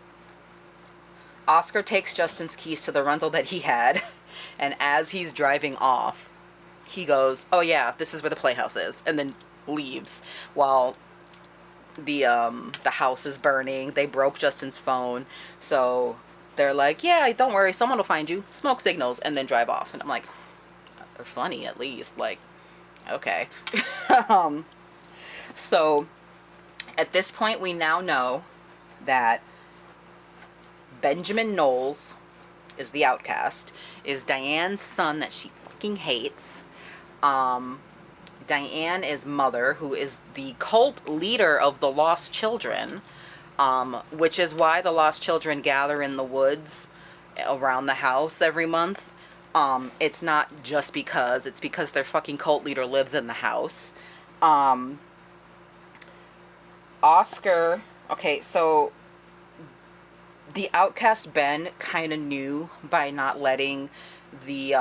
Oscar takes Justin's keys to the rental that he had, and as he's driving off, he goes, oh yeah, this is where the playhouse is, and then leaves while the house is burning. They broke Justin's phone, so they're like, yeah, don't worry, someone will find you, smoke signals, and then drive off. And I'm like, they're funny at least, like, okay. So at this point, we now know that Benjamin Knowles is the outcast, is Diane's son that she fucking hates. Diane is Mother, who is the cult leader of the Lost Children, which is why the Lost Children gather in the woods around the house every month. It's not just because, it's because their fucking cult leader lives in the house. Oscar, okay, so the outcast Ben kind of knew by not letting the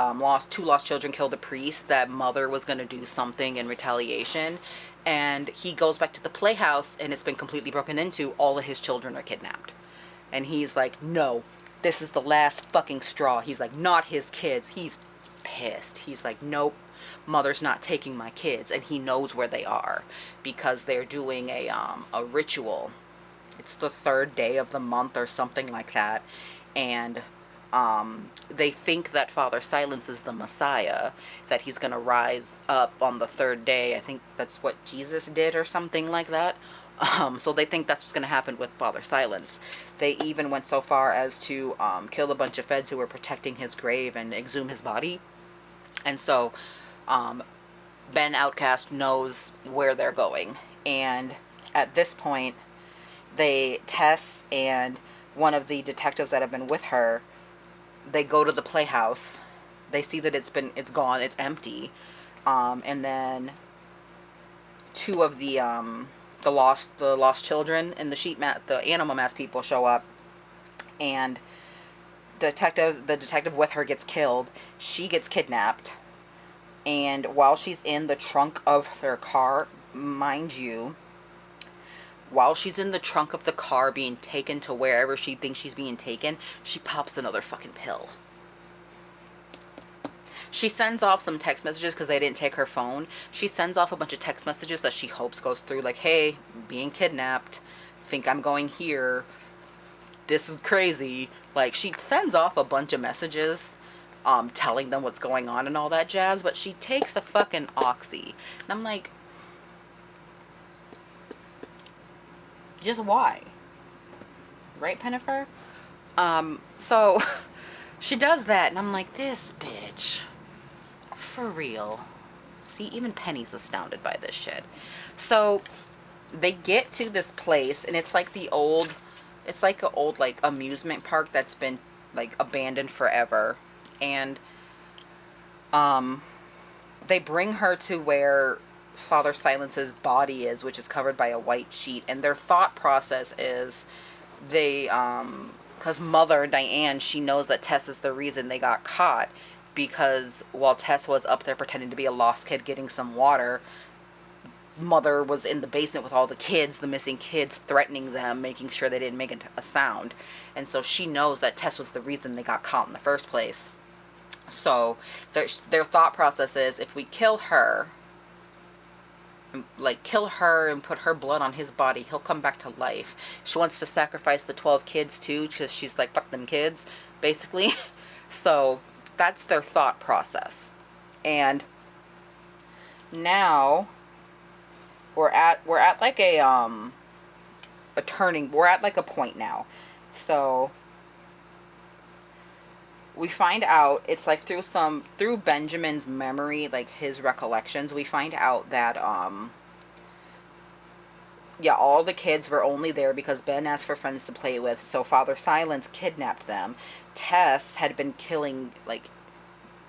two lost children kill the priest that Mother was going to do something in retaliation. And he goes back to the playhouse and it's been completely broken into. All of his children are kidnapped. And he's like, no, this is the last fucking straw. He's like, not his kids. He's pissed. He's like, nope, Mother's not taking my kids. And he knows where they are because they're doing a ritual. It's the 3rd day of the month or something like that. And they think that Father Silence is the Messiah, that he's going to rise up on the 3rd day. I think that's what Jesus did or something like that. So they think that's what's going to happen with Father Silence. They even went so far as to kill a bunch of feds who were protecting his grave and exhume his body. And so Ben Outcast knows where they're going. And at this point, Tess and one of the detectives that have been with her, they go to the playhouse. They see that it's gone, it's empty. And then 2 of the lost children and the animal mask people show up, and the detective with her gets killed. She gets kidnapped, and while she's in the trunk of their car, mind you, while she's in the trunk of the car being taken to wherever she thinks she's being taken, she pops another fucking pill. She sends off some text messages because they didn't take her phone. She sends off a bunch of text messages that she hopes goes through, like, hey, being kidnapped, think I'm going here, this is crazy. Like, she sends off a bunch of messages telling them what's going on and all that jazz, but she takes a fucking oxy. And I'm like, just why? Right, Pennifer? So she does that, and I'm like, this bitch. For real. See, even Penny's astounded by this shit. So they get to this place, and it's like it's like an old like amusement park that's been like abandoned forever. And they bring her to where Father Silence's body is, which is covered by a white sheet. And their thought process is they, because Mother, Diane, she knows that Tess is the reason they got caught. Because while Tess was up there pretending to be a lost kid getting some water, Mother was in the basement with all the kids, the missing kids, threatening them, making sure they didn't make a sound. And so she knows that Tess was the reason they got caught in the first place. So their thought process is, if we kill her, like kill her and put her blood on his body, he'll come back to life. She wants to sacrifice the 12 kids too, because she's like, fuck them kids, basically. So that's their thought process. And now we're at like a turning, we're at like a point now. So we find out, it's like through Benjamin's memory, like his recollections, we find out that yeah, all the kids were only there because Ben asked for friends to play with, so Father Silence kidnapped them. Tess had been killing like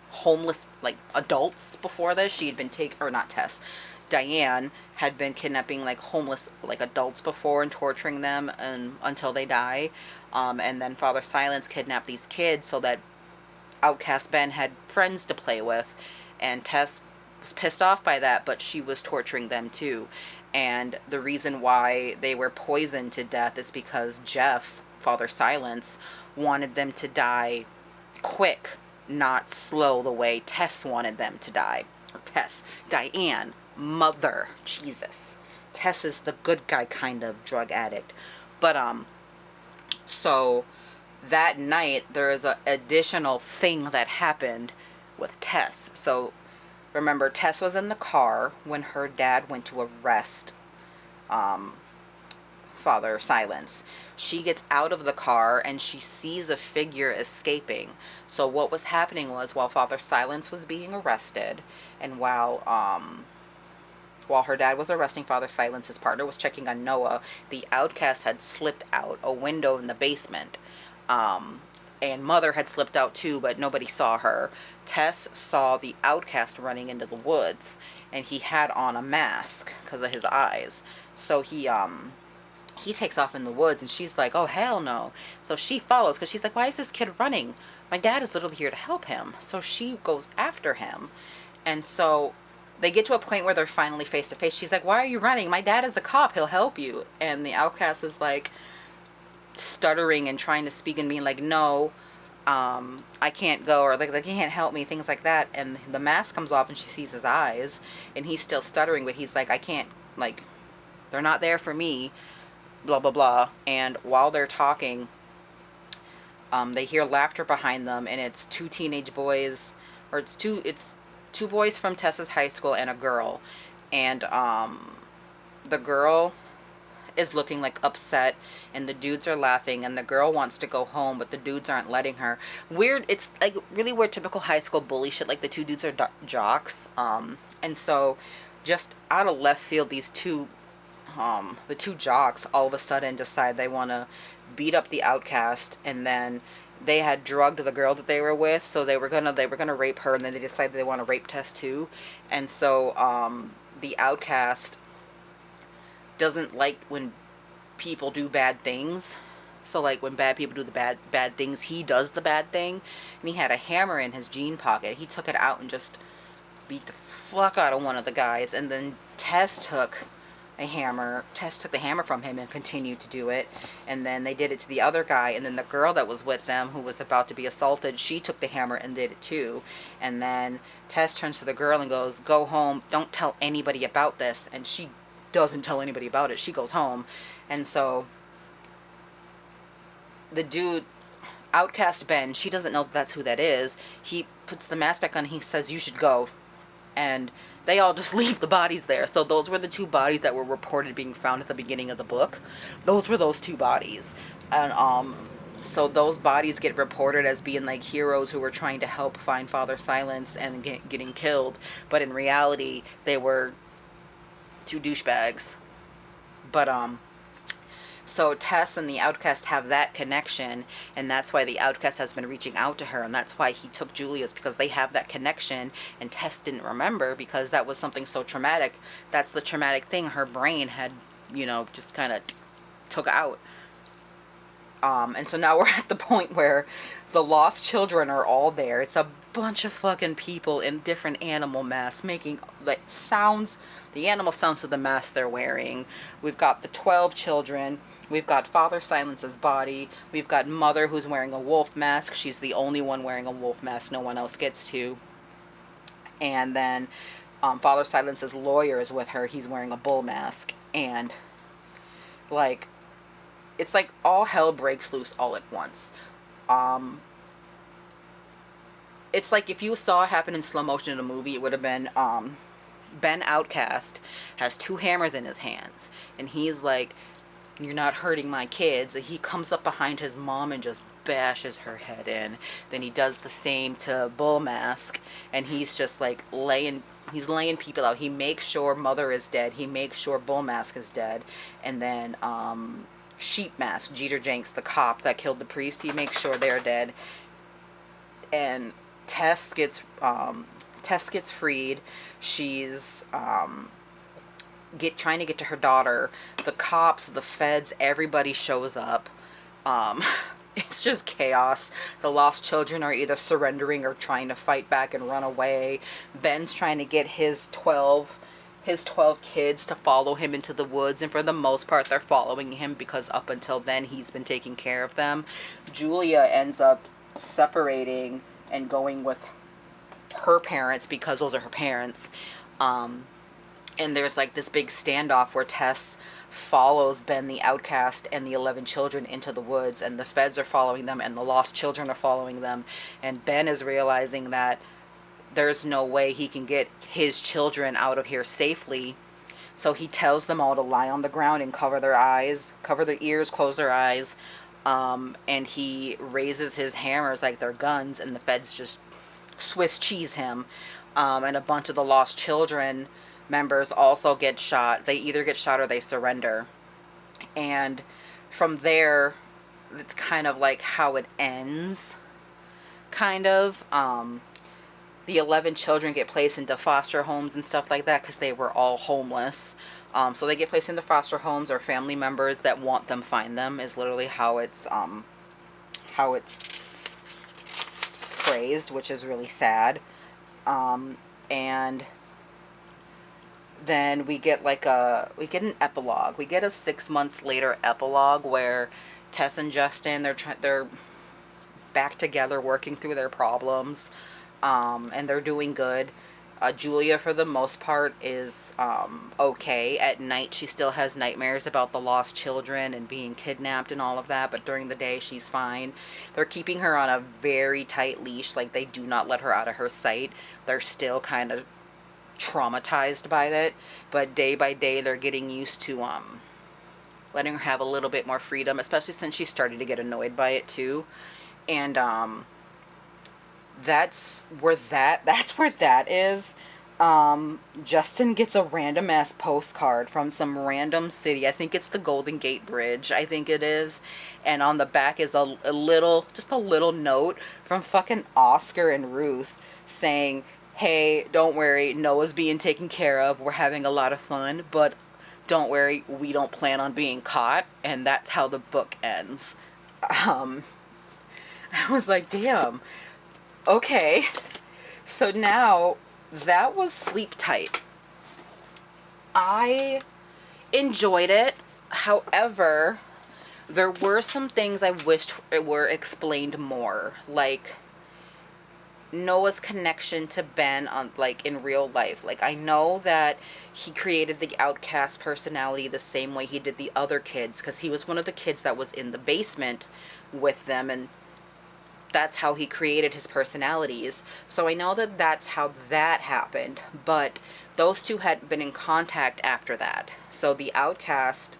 homeless like adults before this. She had been or not Tess, Diane had been kidnapping like homeless like adults before and torturing them until they die. And then Father Silence kidnapped these kids so that outcast Ben had friends to play with, and Tess was pissed off by that, but she was torturing them too. And the reason why they were poisoned to death is because Jeff, Father Silence, wanted them to die quick, not slow, the way Tess wanted them to die. Or Tess, Diane, Mother, Jesus. Tess is the good guy kind of drug addict. But so that night there is an additional thing that happened with Tess. So remember, Tess was in the car when her dad went to arrest Father Silence. She gets out of the car and she sees a figure escaping. So what was happening was, while Father Silence was being arrested, and while her dad was arresting Father Silence, his partner was checking on Noah, the outcast had slipped out a window in the basement. And Mother had slipped out too, but nobody saw her. Tess saw the outcast running into the woods, and he had on a mask because of his eyes. So he takes off in the woods, and she's like, oh, hell no. So she follows, because she's like, why is this kid running? My dad is literally here to help him. So she goes after him. And so they get to a point where they're finally face to face. She's like, why are you running? My dad is a cop. He'll help you. And the outcast is like, stuttering and trying to speak and being like, no, I can't go, or like he can't help me, things like that. And the mask comes off and she sees his eyes, and he's still stuttering, but he's like, I can't, like, they're not there for me, blah blah blah. And while they're talking, they hear laughter behind them, and it's two teenage boys, or it's two boys from Tessa's high school and a girl. And the girl is looking like upset, and the dudes are laughing, and the girl wants to go home, but the dudes aren't letting her. Weird. It's like really weird, typical high school bully shit. Like, the two dudes are jocks, and so just out of left field, these two the two jocks all of a sudden decide they want to beat up the outcast. And then they had drugged the girl that they were with, so they were gonna rape her, and then they decided they want to rape Tess too. And so the outcast doesn't like when people do bad things. So like when bad people do the bad things, he does the bad thing. And he had a hammer in his jean pocket. He took it out and just beat the fuck out of one of the guys. And then Tess took the hammer from him and continued to do it. And then they did it to the other guy. And then the girl that was with them, who was about to be assaulted, she took the hammer and did it too. And then Tess turns to the girl and goes, go home, don't tell anybody about this. And she doesn't tell anybody about it. She goes home. And so the dude, outcast Ben, she doesn't know that's who that is. He puts the mask back on. He says, you should go. And they all just leave the bodies there. So those were the two bodies that were reported being found at the beginning of the book. Those were those two bodies. And so those bodies get reported as being like heroes who were trying to help find Father Silence and getting killed. But in reality, they were two douchebags. But so Tess and the outcast have that connection, and that's why the outcast has been reaching out to her, and that's why he took Julia's, because they have that connection, and Tess didn't remember because that was something so traumatic. That's the traumatic thing her brain had, you know, just kind of took out. And so now we're at the point where the lost children are all there. It's a bunch of fucking people in different animal masks making like sounds, the animal sounds of the mask they're wearing. We've got the 12 children. We've got Father Silence's body. We've got Mother, who's wearing a wolf mask. She's the only one wearing a wolf mask. No one else gets to. And then Father Silence's lawyer is with her. He's wearing a bull mask. And like, it's like all hell breaks loose all at once. It's like if you saw it happen in slow motion in a movie, it would have been Ben Outcast has 2 hammers in his hands, and he's like, "You're not hurting my kids." And he comes up behind his mom and just bashes her head in. Then he does the same to Bull Mask, and he's just like laying people out. He makes sure Mother is dead. He makes sure Bull Mask is dead, and then Sheep Mask, Jeter Jenks, the cop that killed the priest, he makes sure they're dead. And Tess gets freed. She's trying to get to her daughter. The cops, the feds, everybody shows up. It's just chaos. The lost children are either surrendering or trying to fight back and run away. Ben's trying to get his 12 kids to follow him into the woods, and for the most part they're following him because up until then he's been taking care of them. Julia ends up separating and going with her parents because those are her parents. And there's like this big standoff where Tess follows Ben the outcast and the 11 children into the woods, and the feds are following them and the lost children are following them, and Ben is realizing that there's no way he can get his children out of here safely. So he tells them all to lie on the ground and cover their eyes, cover their ears, close their eyes. And he raises his hammers like they're guns, and the feds just Swiss cheese him. And a bunch of the lost children members also get shot. They either get shot or they surrender. And from there, it's kind of like how it ends. Kind of. The 11 children get placed into foster homes and stuff like that because they were all homeless. So they get placed into foster homes, or family members that want them find them, is literally how it's phrased, which is really sad. And then we get an epilogue. We get a 6 months later epilogue where Tess and Justin, they're back together working through their problems. And they're doing good. Julia, for the most part, is okay. At night, she still has nightmares about the lost children and being kidnapped and all of that, but during the day, she's fine. They're keeping her on a very tight leash, like they do not let her out of her sight. They're still kind of traumatized by that, but day by day, they're getting used to letting her have a little bit more freedom, especially since she started to get annoyed by it too. And that's where that is. Justin gets a random ass postcard from some random city. I think it's the Golden Gate Bridge. I think it is. And on the back is a little note from fucking Oscar and Ruth saying, "Hey, don't worry, Noah's being taken care of. We're having a lot of fun, but don't worry, we don't plan on being caught." And that's how the book ends. I was like, damn. Okay, so now that was Sleep Tight. I enjoyed it. However, there were some things I wished were explained more, like Noah's connection to Ben on in real life. Like, I know that he created the outcast personality the same way he did the other kids, because he was one of the kids that was in the basement with them, and that's how he created his personalities. So I know that that's how that happened, but those two had been in contact after that. So the outcast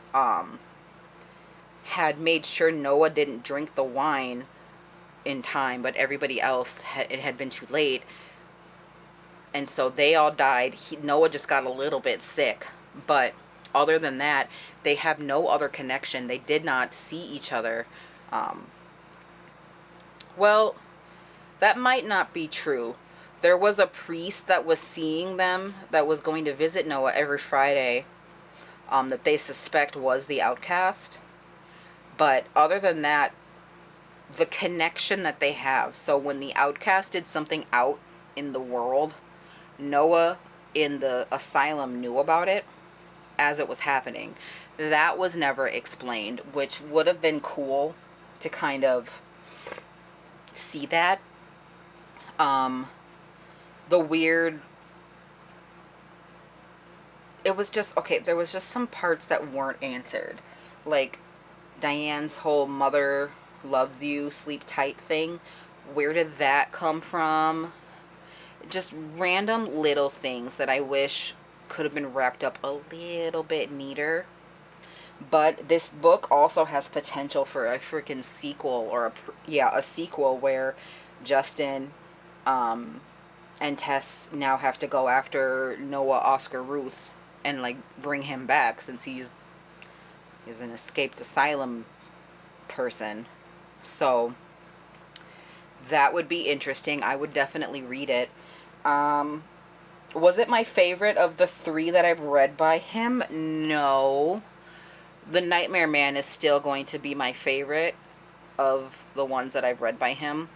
had made sure Noah didn't drink the wine in time, but everybody else, it had been too late. And so they all died. Noah just got a little bit sick, but Other than that, they have no other connection. They did not see each other. Well, that might not be true. There was a priest that was seeing them, that was going to visit Noah every Friday, that they suspect was the outcast. But other than that, the connection that they have. So when the outcast did something out in the world, Noah in the asylum knew about it as it was happening. That was never explained, which would have been cool to kind of see that. The weird, it was just, okay, there was just some parts that weren't answered. Like Diane's whole mother loves you, sleep tight thing. Where did that come from? Just random little things that I wish could have been wrapped up a little bit neater. But this book also has potential for a freaking sequel, or a sequel where Justin and Tess now have to go after Noah Oscar Ruth and like bring him back, since he's an escaped asylum person. So that would be interesting. I would definitely read it. Was it my favorite of the 3 that I've read by him? No. The Nightmare Man is still going to be my favorite of the ones that I've read by him.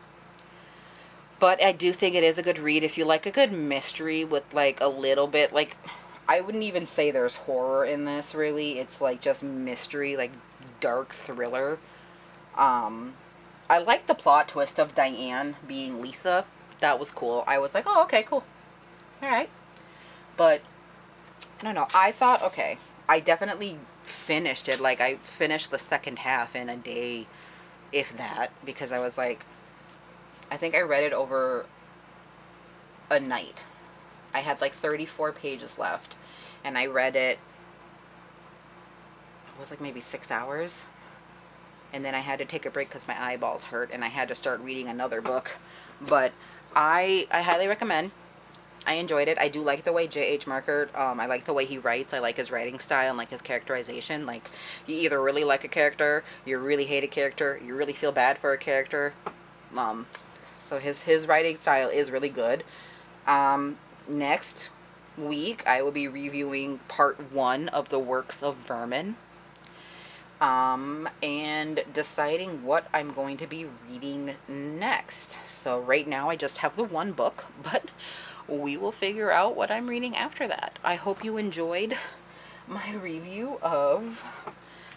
But I do think it is a good read if you like a good mystery with like a little bit, like, I wouldn't even say there's horror in this really. It's like just mystery, like dark thriller. I like the plot twist of Diane being Lisa. That was cool. I was like, oh, okay, cool. Alright. But, I don't know. I thought, okay, I definitely finished it. Like, I finished the second half in a day, if that. Because I was like, I think I read it over a night. I had like 34 pages left. And I read it, it was like maybe 6 hours. And then I had to take a break because my eyeballs hurt, and I had to start reading another book. But I highly recommend. I enjoyed it. I do like the way J.H. Markert, I like the way he writes. I like his writing style and like his characterization. Like, you either really like a character, you really hate a character, you really feel bad for a character. So his writing style is really good. Next week, I will be reviewing part 1 of The Works of Vermin. And deciding what I'm going to be reading next. So right now I just have the 1 book, but we will figure out what I'm reading after that. I hope you enjoyed my review of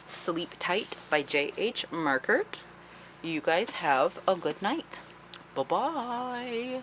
Sleep Tight by J.H. Markert. You guys have a good night. Bye-bye.